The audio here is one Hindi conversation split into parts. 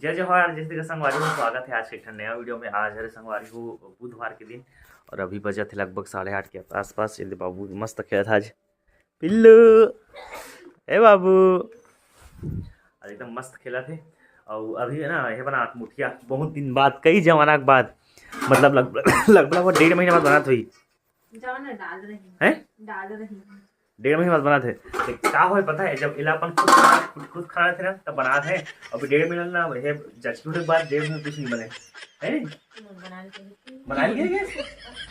जय जवाहर जैसे संगवारी हो, स्वागत है आज के एक नया वीडियो में। आज है संगवारी हो बुधवार के दिन और अभी बजा थे लगभग 8:30 के आसपास। चलिए बाबू मस्त खेला था आज पिल्लू। ए बाबू आज एकदम मस्त खेला थे। और अभी है ना ये बना मुठिया बहुत दिन बाद, कई जमाना के बाद, मतलब लगभग 1.5 महीने बाद बना थी। डेढ़ महीने बाद बना थे। क्या हो पता है, जब इलापन खुद खाना थे ना तब बना थे। अभी 1.5 महीना ना जचकी के बाद 1.5 महीने कुछ नहीं बने है। बना लिए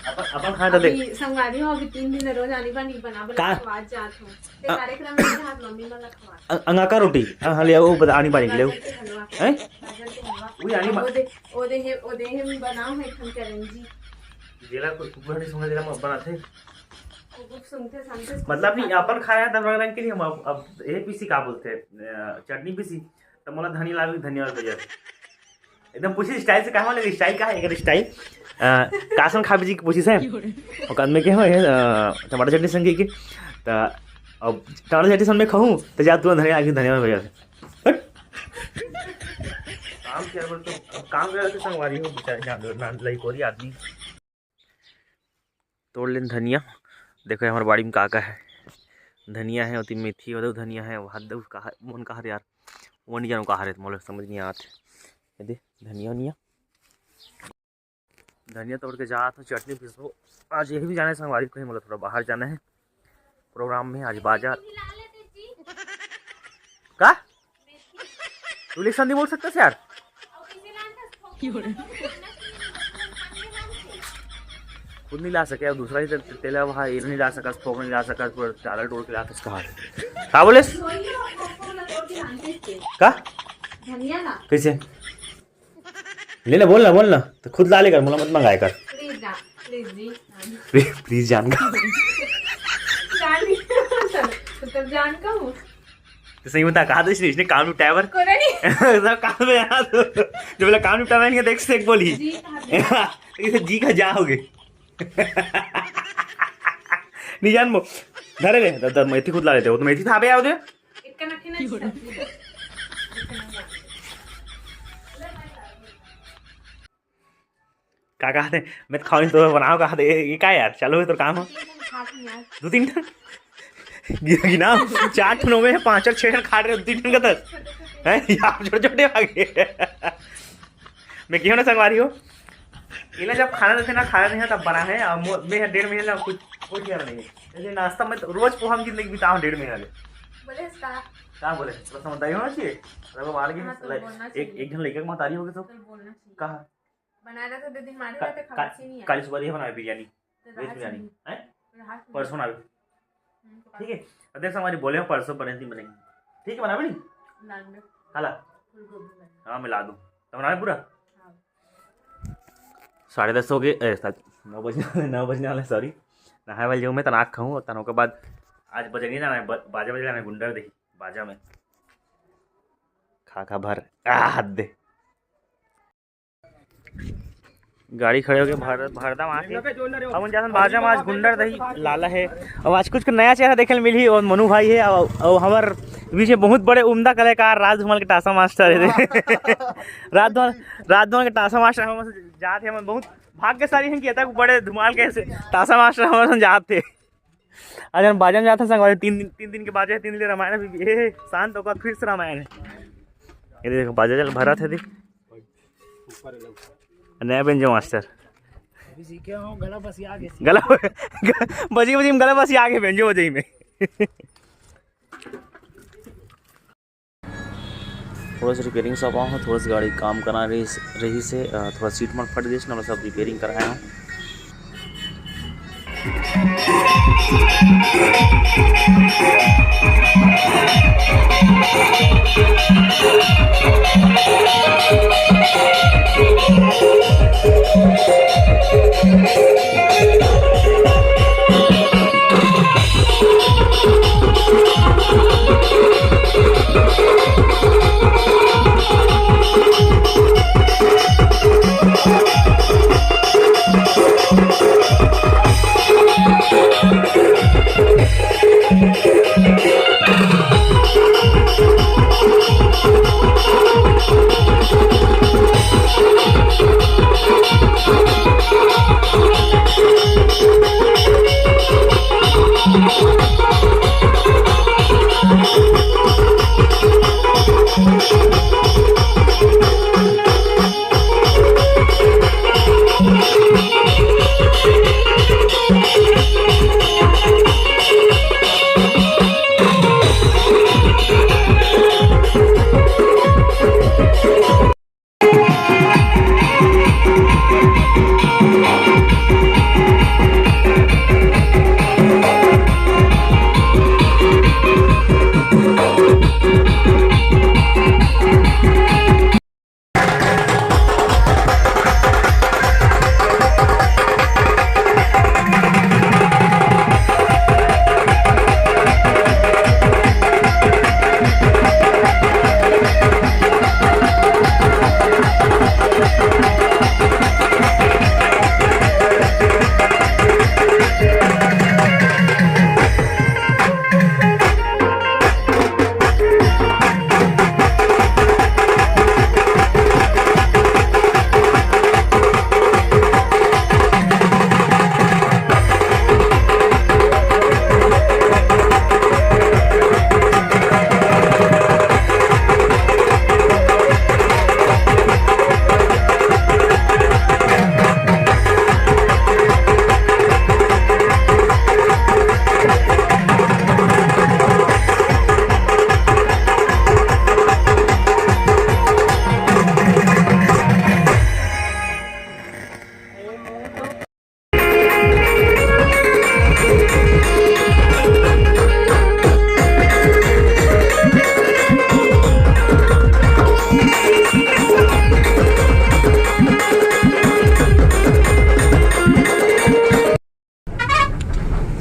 अपन खाना दे संगवारी हो अभी 3 दिन रोज आनी बनी बना आवाज जात हो ते कार्यक्रम में हाथ मम्मी वाला खवा अंगा का रोटी हां ले वो बता आनी पानी ले हैं वो आनी ओदे हम बनाओ है खन करंजी जेला को कुबड़ी सुंगा जेला में बनाते मतलब नहीं अपन खाया तब रंग के लिए हम अब ये पीसी का बोलते हैं चटनी पीसी तो मोला धनिया लागे धनिया भैया एकदम पूछी स्टाइल से कहा लगे स्टाइल का है अगर स्टाइल कासन खाबी जी की पूछी है और कद में के हो टमाटर चटनी संगे के तो अब टमाटर चटनी संग में खाऊं तो जा तू धनिया लागे धनिया भैया काम किया बोल तो काम कर के संगवारी हो बेचारे ना लई कोरी आदमी तोड़ लेन धनिया। देखो हमारे बाड़ी में का है धनिया है और मेथी और धनिया है हद कहा मन कहा यार वो नहीं जानू कहा मोल समझ नहीं आते दे धनिया तोड़ के जा तो चटनी पीसो। आज यही भी जाना है संगवारी कहीं मतलब थोड़ा बाहर जाना है प्रोग्राम में आज बाजार का तू इलेक्शन नहीं बोल सकता यार खुद नहीं ला सके दूसरा ही तेला वहाँ ये नहीं ला सका फोक नहीं ला सका चावल तोड़ के ला सकता कहा बोले का कैसे ले ना बोल ना तो खुद ला लेकर मोला मत मंगाए कर प्लीज जान का तो सही बता कहा तो इसने काम निपटाया सब काम में आया तो जो बोला काम निपटाया नहीं देख से बोली इसे जी का जाओगे नहीं जान मो धरे ले तो मेथी खुद ला लेते हो तो मेथी था बे आओ दे का कहते मैं तो खाऊं तो बनाओ कहा ये का यार चलो तो काम हो 2-3 टन गिना 4 टनों में 5 और 6 टन खा रहे 2-3 टन का है यार छोटे आगे मैं क्यों ना संगवारी हो इला जब खाना देते ना खाना नहीं है तब बना है और मैं 1.5 महीने ना कुछ किया नहीं है जैसे नाश्ता में रोज पोहा में जिंदगी बिताऊं 1.5 महीने बोले क्या बोले तो समझदारी होना चाहिए रगो मार के एक घंटे लेकर महतारी हो गए तो कहा बना रहा था 2 दिन मारे रहते खासी नहीं है कल सुबह ये बनाए बिरयानी वेज बिरयानी हैं परसों ना ठीक है देख हमारी बोले हम परसों बनेगी ठीक है बना भी नहीं हाला हाँ मैं ला दूँ तो बनाए पूरा 10:30 हो गए 9 बजने वाले सॉरी नहाए वाले मैं तनाक खाऊँ और तनों के बाद आज बजने जाना है बाजा बजे जाना है गुंडर देखी बाजा में खा भर हद दे गाड़ी खड़े हो गए भरदा आके हम जान बाजा में आज गुंडर दही लाला है और आज कुछ नया चेहरा देखने मिली और मनु भाई है और हमार बीच में बहुत बड़े उम्दा कलाकार राजधुमल के टासा मास्टर है राजधुमल के टासा मास्टर हम जाते हम बहुत भाग्यशाली हैं कि बड़े धुमाल के टासा मास्टर हमारे जाते आज हम बाजा में जाते संग 3 दिन के बाजा 3 दिन रामायण ये शांत होकर फिर से रामायण है ये देखो बाजा चल भरा थे देख नया बेंजो मास्टर गला बसी आगे बेंजो बजी में थोड़ा सा रिपेयरिंग सब आऊँ थोड़ा सा गाड़ी काम करा रही से थोड़ा सीट में फट गई ना सब रिपेयरिंग कराया हूँ।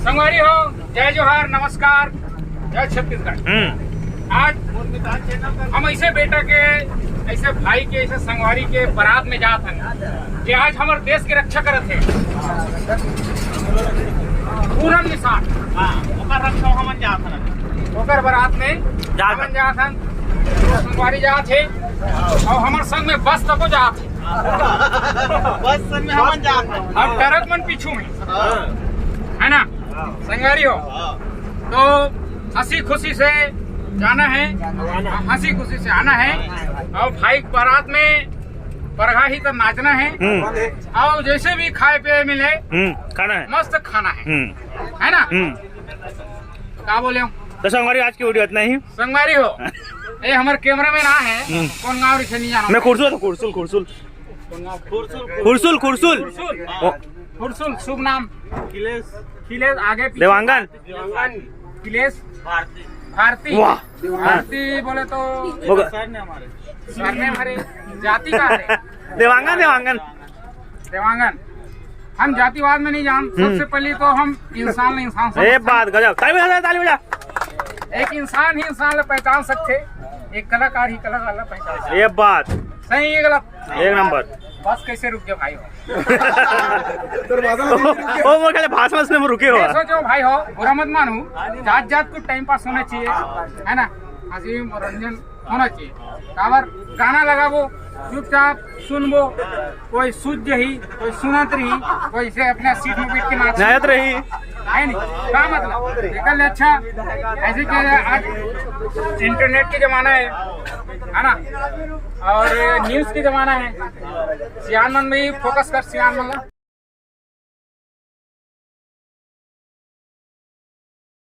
संगवारी हो, जय जोहार, नमस्कार, जय छत्तीसगढ़। आज हम ऐसे बेटा के, ऐसे भाई के, ऐसे संगवारी के बारात में जात हैं कि आज हमारे देश की रक्षा करत है। पूरन निशान रक्षा हमन जात हन, ओकर बारात में हमन जात हन, संगवारी जात है और हमारे संग में बस तको जात है। बस संग में हमन जात है और ट्रक मन पीछू में, है ना संगवारी हो। तो हंसी खुशी से जाना है, हंसी खुशी से आना है और भाई बारात में बरहा ही तो नाचना है और जैसे भी खाए पिए मिले खाना है, मस्त खाना है ना। क्या बोले तो संगवारी आज की वीडियो इतना ही। संगवारी हो, ये हमारे कैमरा में ना है कौन गाँव रिसे नहीं जाना। मैं कुरसुल कुरसुल कुरसुल शुभ नाम खिलेश आगे देवांगन खिलेश भारती भारती बोले तो सरने हमारे जाति का है देवांगन हम जातिवाद में नहीं जान। सबसे पहले तो हम इंसान ये बात गजब, ताली बजा। एक इंसान ही इंसान ला पहचान सकते, एक कलाकार ही कलाकार ला पहचान सकते। ये बात सही है गलत? एक नंबर। बस कैसे रुक गए भाई हो? ओ वो कहले भाषण में रुके हो। सोचो भाई हो, बुरा मत मानो, जात को टाइम पास होना चाहिए, है ना, हंसी मनोरंजन होना चाहिए। काबर गाना लगाबो, चुपचाप सुनबो, कोई सूझ ही, कोई सुनत रही, कोई से अपने सीट में बैठ के नाचत रही, है नहीं क्या मतलब निकल अच्छा। ऐसे कि आज इंटरनेट के जमाना है ना, और न्यूज के जमाना है। सियान मन में ही फोकस कर, सियान मन